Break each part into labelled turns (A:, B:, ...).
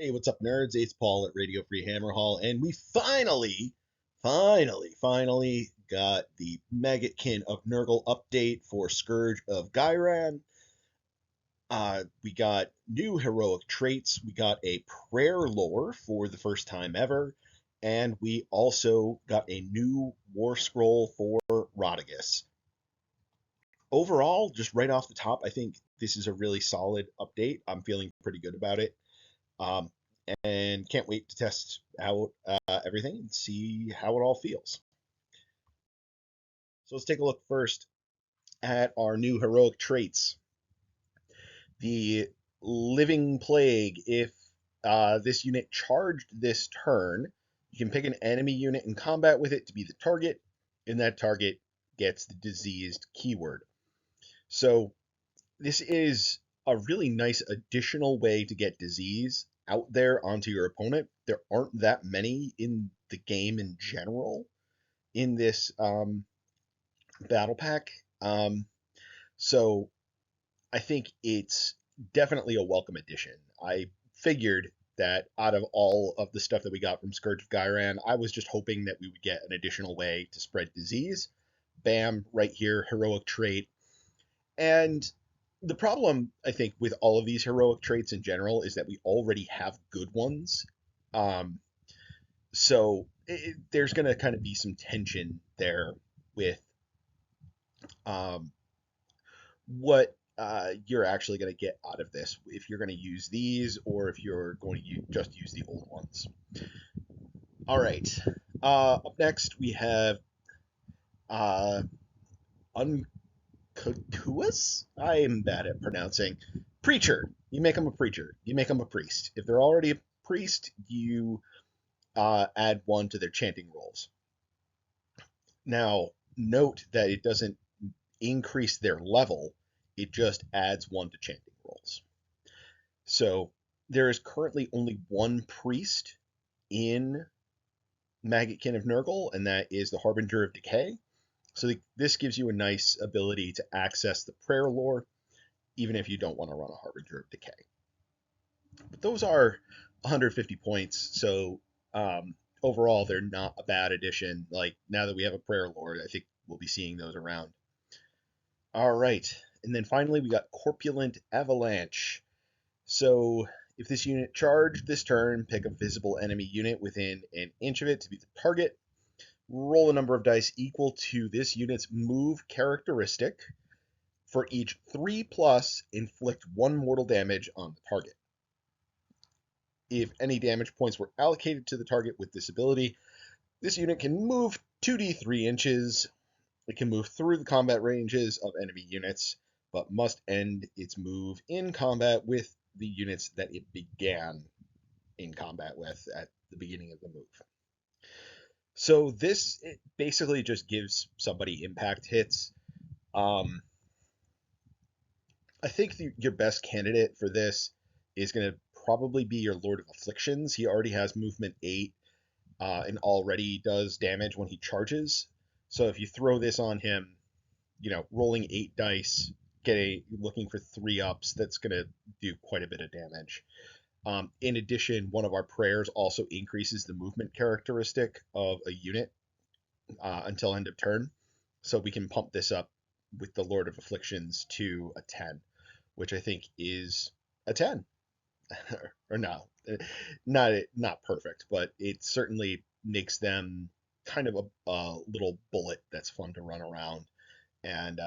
A: Hey, what's up, nerds? It's Paul at Radio Free Hammer Hall, and we finally got the Maggotkin of Nurgle update for Scourge of Ghyran. We got new heroic traits, we got a prayer lore for the first time ever, and we also got a new war scroll for Rodigus. Overall, just right off the top, I think this is a really solid update. I'm feeling pretty good about it. Um, and can't wait to test out everything and see how it all feels. So let's take a look first at our new heroic traits. The Living Plague. If this unit charged this turn, you can pick an enemy unit in combat with it to be the target, and that target gets the diseased keyword. So this is a really nice additional way to get disease out there onto your opponent. There aren't that many in the game in general in this battle pack. So I think it's definitely a welcome addition. I figured that out of all of the stuff that we got from Scourge of Ghyran, I was just hoping that we would get an additional way to spread disease. Bam, right here, heroic trait. And the problem, I think, with all of these heroic traits in general is that we already have good ones. So there's going to kind of be some tension there with what you're actually going to get out of this, if you're going to use these or if you're going to just use the old ones. All right. Up next, we have Uncotuous? I am bad at pronouncing. Preacher. You make them a preacher. You make them a priest. If they're already a priest, you add one to their chanting rolls. Now, note that it doesn't increase their level, it just adds one to chanting rolls. So there is currently only one priest in Maggotkin of Nurgle, and that is the Harbinger of Decay. So this gives you a nice ability to access the prayer lore, even if you don't want to run a Harbinger of Decay. But those are 150 points, so overall they're not a bad addition. Like, now that we have a prayer lore, I think we'll be seeing those around. All right, and then finally we got Corpulent Avalanche. So if this unit charged this turn, pick a visible enemy unit within an inch of it to be the target. Roll a number of dice equal to this unit's move characteristic. For each 3+, inflict 1 mortal damage on the target. If any damage points were allocated to the target with this ability, this unit can move 2d3 inches. It can move through the combat ranges of enemy units, but must end its move in combat with the units that it began in combat with at the beginning of the move. So this basically just gives somebody impact hits. I think your best candidate for this is going to probably be your Lord of Afflictions. He already has movement 8 and already does damage when he charges. So if you throw this on him, rolling 8 dice, looking for 3 ups, that's going to do quite a bit of damage. In addition, one of our prayers also increases the movement characteristic of a unit until end of turn. So we can pump this up with the Lord of Afflictions to a 10, which I think is a 10. Or no, not perfect, but it certainly makes them kind of a little bullet that's fun to run around and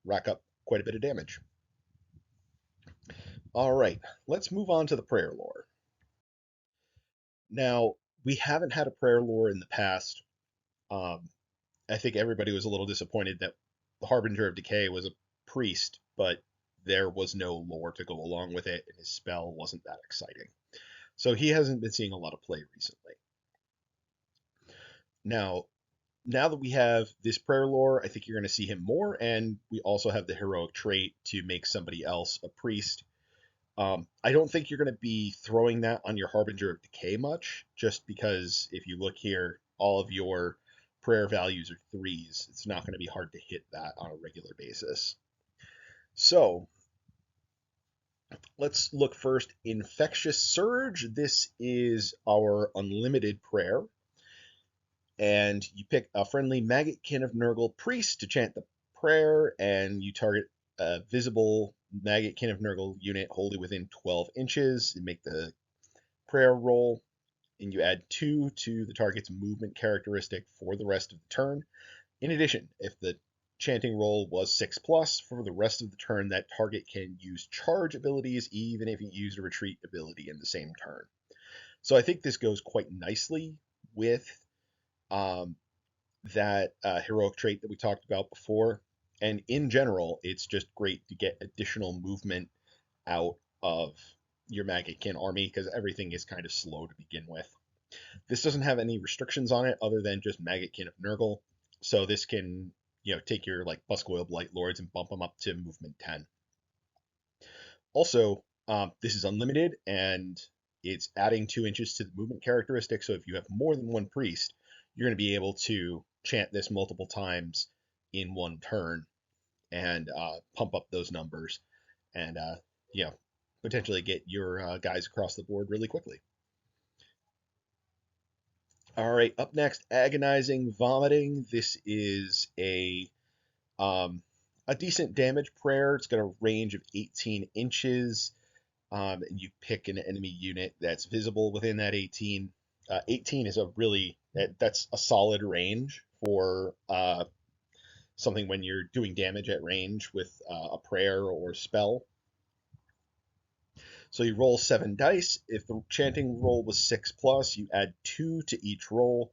A: rack up quite a bit of damage. All right, let's move on to the prayer lore. Now, we haven't had a prayer lore in the past. I think everybody was a little disappointed that the Harbinger of Decay was a priest, but there was no lore to go along with it, and his spell wasn't that exciting. So he hasn't been seeing a lot of play recently. Now that we have this prayer lore, I think you're going to see him more, and we also have the heroic trait to make somebody else a priest. I don't think you're going to be throwing that on your Harbinger of Decay much, just because if you look here, all of your prayer values are 3s. It's not going to be hard to hit that on a regular basis. So Let's look first. Infectious Surge. This is our unlimited prayer. And you pick a friendly Maggotkin of Nurgle priest to chant the prayer, and you target a visible Maggotkin of Nurgle unit wholly within 12 inches. You make the prayer roll, and you add 2 to the target's movement characteristic for the rest of the turn. In addition, if the chanting roll was 6 plus, for the rest of the turn, that target can use charge abilities even if you use a retreat ability in the same turn. So I think this goes quite nicely with um, that heroic trait that we talked about before. And in general, it's just great to get additional movement out of your Maggotkin army because everything is kind of slow to begin with. This doesn't have any restrictions on it other than just Maggotkin of Nurgle. So this can, take your like Buskoil Blight Lords and bump them up to movement 10. Also, this is unlimited and it's adding 2 inches to the movement characteristic. So if you have more than one priest, you're going to be able to chant this multiple times in one turn and pump up those numbers and potentially get your guys across the board really quickly. All right, up next, Agonizing Vomiting. This is um, a decent damage prayer. It's got a range of 18 inches. And you pick an enemy unit that's visible within that 18. 18 is that's a solid range for something when you're doing damage at range with a prayer or spell. So you roll 7 dice. If the chanting roll was 6 plus, you add 2 to each roll.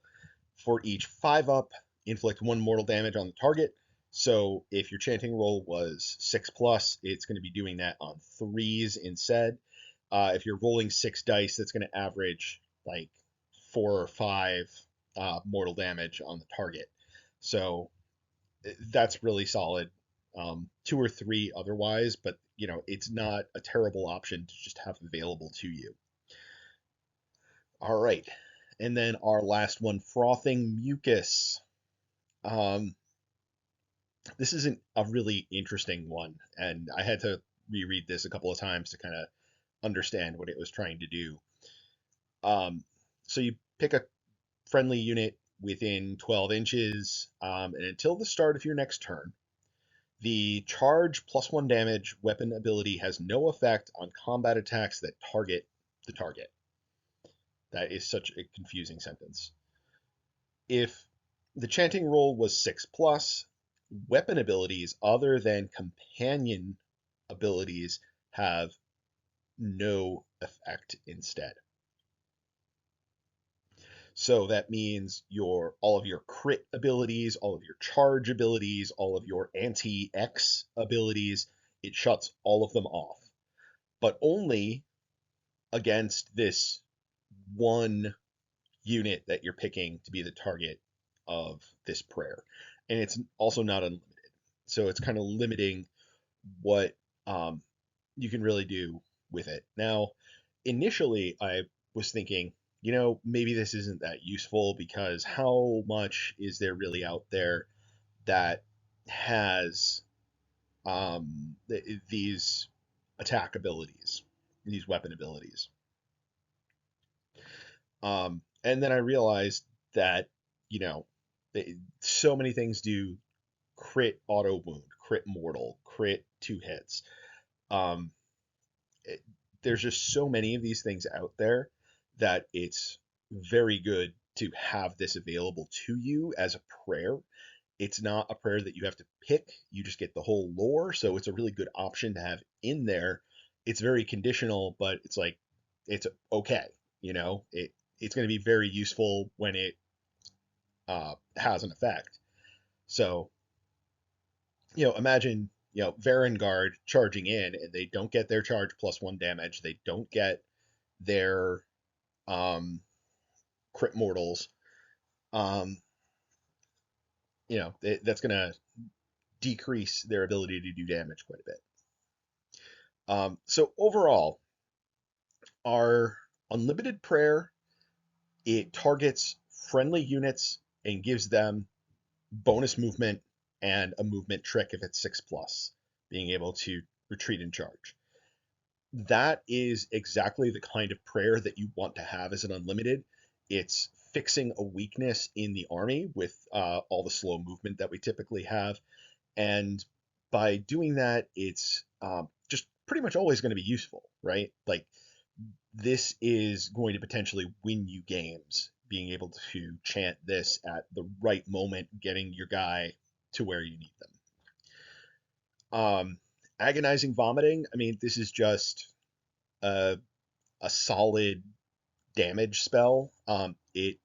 A: For each 5 up, inflict 1 mortal damage on the target. So if your chanting roll was 6 plus, it's going to be doing that on 3s instead. If you're rolling 6 dice, that's going to average like 4 or 5 mortal damage on the target. So that's really solid. 2 or 3 otherwise, but it's not a terrible option to just have available to you. All right, and then our last one, Frothing Mucus. Um, this isn't a really interesting one, and I had to reread this a couple of times to kind of understand what it was trying to do. So you pick a friendly unit within 12 inches, and until the start of your next turn, the charge +1 damage weapon ability has no effect on combat attacks that target the target. That is such a confusing sentence. If the chanting roll was 6 plus, weapon abilities other than companion abilities have no effect instead. So that means all of your crit abilities, all of your charge abilities, all of your anti-X abilities, it shuts all of them off. But only against this one unit that you're picking to be the target of this prayer. And it's also not unlimited. So it's kind of limiting what you can really do with it. Now, initially, I was thinking, maybe this isn't that useful because how much is there really out there that has these attack abilities, these weapon abilities? And then I realized that, you know, so many things do crit auto wound, crit mortal, crit 2 hits. Um, it, there's just so many of these things out there that it's very good to have this available to you as a prayer. It's not a prayer that you have to pick, you just get the whole lore, so it's a really good option to have in there. It's very conditional, but it's okay. It's going to be very useful when it has an effect. So, imagine, Varangard charging in and they don't get their charge +1 damage. They don't get their um, crit mortals. Um, that's going to decrease their ability to do damage quite a bit. So overall, our unlimited prayer, it targets friendly units and gives them bonus movement and a movement trick if it's 6 plus, being able to retreat and charge. that is exactly the kind of prayer that you want to have as an unlimited. It's fixing a weakness in the army with all the slow movement that we typically have. And by doing that, it's just pretty much always going to be useful, right? Like, this is going to potentially win you games, being able to chant this at the right moment, getting your guy to where you need them. Agonizing vomiting, I mean, this is just a, a solid damage spell. It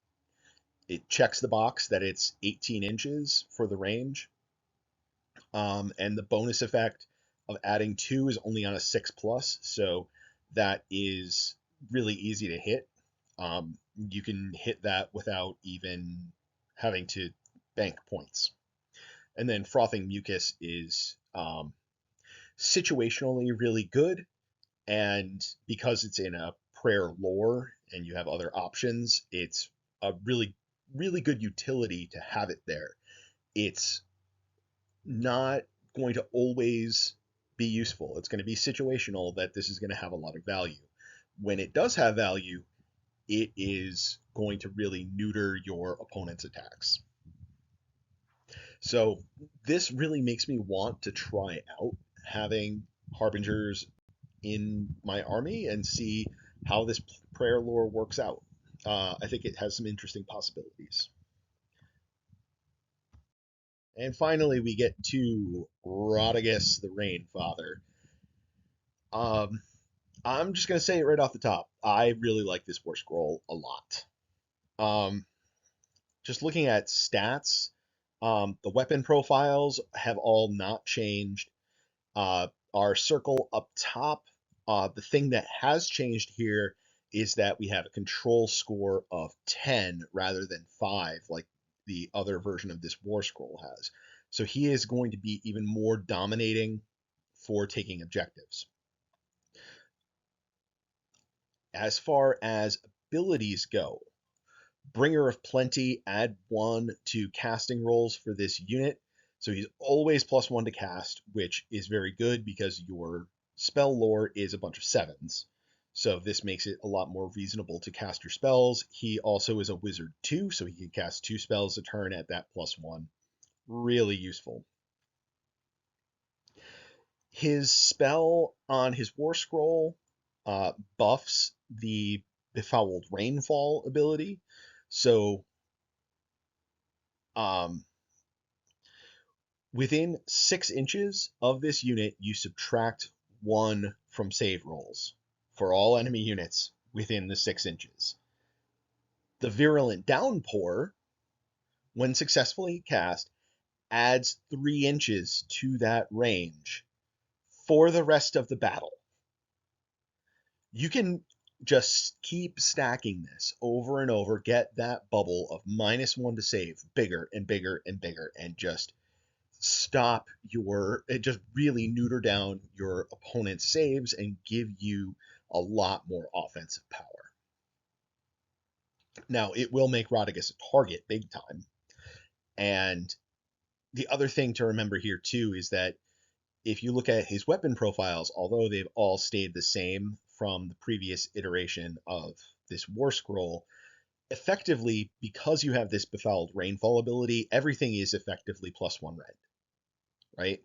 A: checks the box that it's 18 inches for the range. And the bonus effect of adding 2 is only on a 6 plus, so that is really easy to hit. You can hit that without even having to bank points. And then Frothing Mucus is situationally really good, and because it's in a prayer lore and you have other options, it's a really, really good utility to have it there. It's not going to always be useful. It's going to be situational that this is going to have a lot of value. When it does have value, it is going to really neuter your opponent's attacks. So this really makes me want to try out having Harbingers in my army and see how this prayer lore works out. I think it has some interesting possibilities. And finally, we get to Rodigus, the Rainfather. Um, I'm just gonna say it right off the top. I really like this War Scroll a lot. Um, just looking at stats, the weapon profiles have all not changed. Our circle up top, the thing that has changed here is that we have a control score of 10 rather than 5, like the other version of this War Scroll has. So he is going to be even more dominating for taking objectives. As far as abilities go, Bringer of Plenty, add 1 to casting rolls for this unit. So he's always +1 to cast, which is very good because your spell lore is a bunch of 7s. So this makes it a lot more reasonable to cast your spells. He also is a wizard too, so he can cast 2 spells a turn at that +1. Really useful. His spell on his War Scroll buffs the Befouled Rainfall ability. So um, within 6 inches of this unit, you subtract 1 from save rolls for all enemy units within the 6 inches. The Virulent Downpour, when successfully cast, adds 3 inches to that range for the rest of the battle. You can just keep stacking this over and over, get that bubble of -1 to save bigger and bigger and bigger, and just just really neuter down your opponent's saves and give you a lot more offensive power. Now, it will make Rodigus a target big time. And the other thing to remember here, too, is that if you look at his weapon profiles, although they've all stayed the same from the previous iteration of this War Scroll, effectively, because you have this Befouled Rainfall ability, everything is effectively +1 red, right?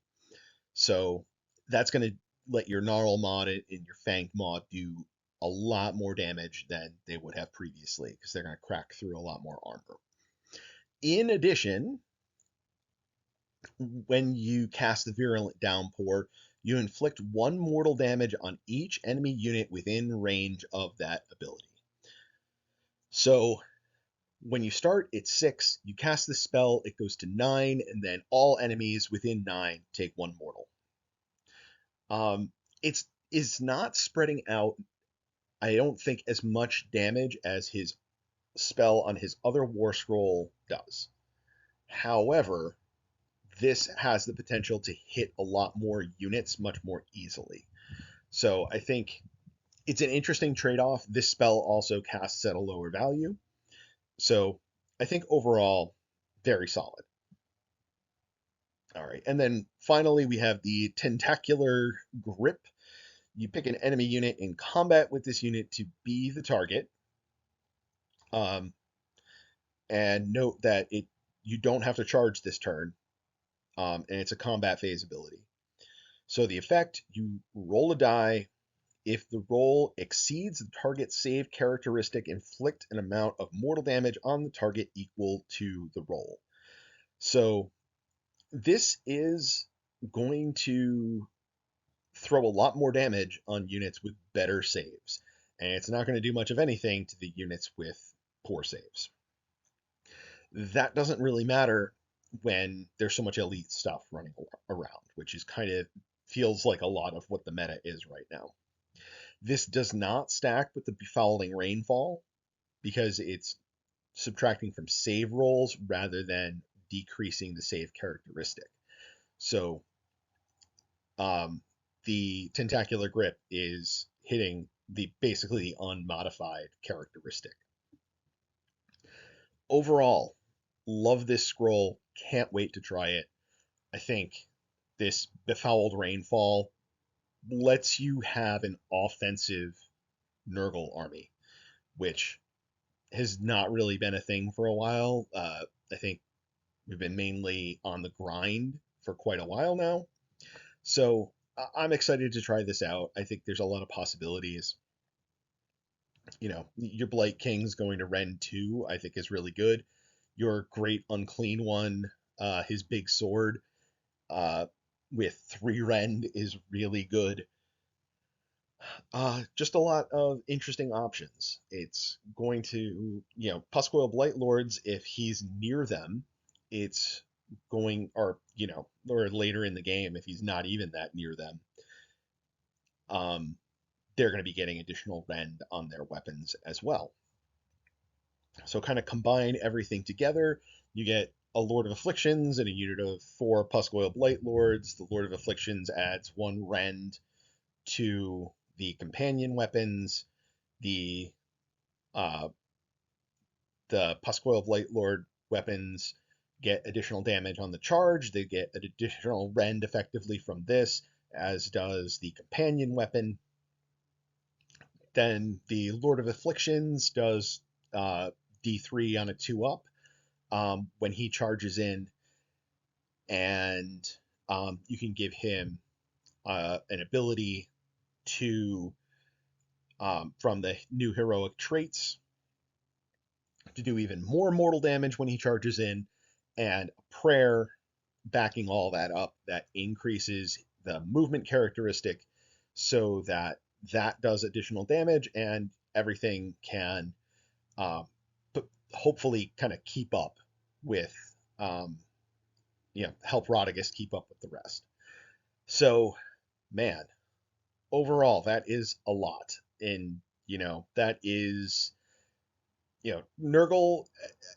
A: So that's going to let your Gnarl mod and your Fang mod do a lot more damage than they would have previously, because they're going to crack through a lot more armor. In addition, when you cast the Virulent Downpour, you inflict 1 mortal damage on each enemy unit within range of that ability. So when you start, it's 6, you cast the spell, it goes to 9, and then all enemies within 9 take 1 mortal. It's not spreading out, I don't think, as much damage as his spell on his other War Scroll does. However, this has the potential to hit a lot more units much more easily. So I think it's an interesting trade-off. This spell also casts at a lower value. So I think overall, very solid. All right, and then finally we have the Tentacular Grip. you pick an enemy unit in combat with this unit to be the target. Um, and note that you don't have to charge this turn, and it's a combat phase ability. So the effect, you roll a die. If the roll exceeds the target's save characteristic, inflict an amount of mortal damage on the target equal to the roll. So this is going to throw a lot more damage on units with better saves, and it's not going to do much of anything to the units with poor saves. That doesn't really matter when there's so much elite stuff running around, which is kind of feels like a lot of what the meta is right now. This does not stack with the Befouling Rainfall because it's subtracting from save rolls rather than decreasing the save characteristic. So the Tentacular Grip is hitting the basically unmodified characteristic. Overall, love this scroll. Can't wait to try it. I think this Befouled Rainfall lets you have an offensive Nurgle army, which has not really been a thing for a while. I think we've been mainly on the grind for quite a while now. So I'm excited to try this out. I think there's a lot of possibilities. You know, your Blight King's going to Ren 2, I think is really good. Your Great Unclean One, his big sword, with 3 Rend is really good. Just a lot of interesting options. It's going to, Puscoil Blight Lords, if he's near them, it's going, or later in the game, if he's not even that near them, they're going to be getting additional rend on their weapons as well. So kind of combine everything together, you get a Lord of Afflictions and a unit of 4 Puscoil Blight Lords. The Lord of Afflictions adds 1 rend to the companion weapons. The Puscoil Blight Lord weapons get additional damage on the charge. They get an additional rend effectively from this, as does the companion weapon. Then the Lord of Afflictions does D3 on a 2-up when he charges in, and you can give him an ability to, from the new heroic traits, to do even more mortal damage when he charges in, and a prayer backing all that up that increases the movement characteristic so that does additional damage, and everything can hopefully kind of keep up with, help Rodigus keep up with the rest. So, man, overall, that is a lot. And, that is, Nurgle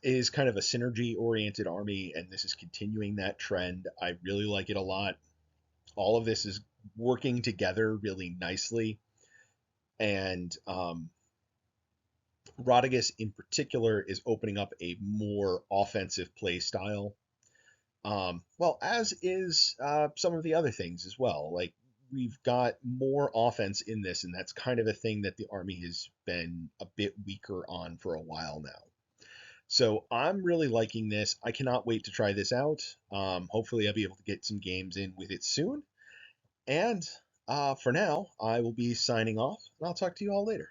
A: is kind of a synergy-oriented army, and this is continuing that trend. I really like it a lot. All of this is working together really nicely. And Rodigus in particular is opening up a more offensive play style. Well, as is some of the other things as well. Like, we've got more offense in this, and that's kind of a thing that the army has been a bit weaker on for a while now. So I'm really liking this. I cannot wait to try this out. Hopefully I'll be able to get some games in with it soon. And for now, I will be signing off, and I'll talk to you all later.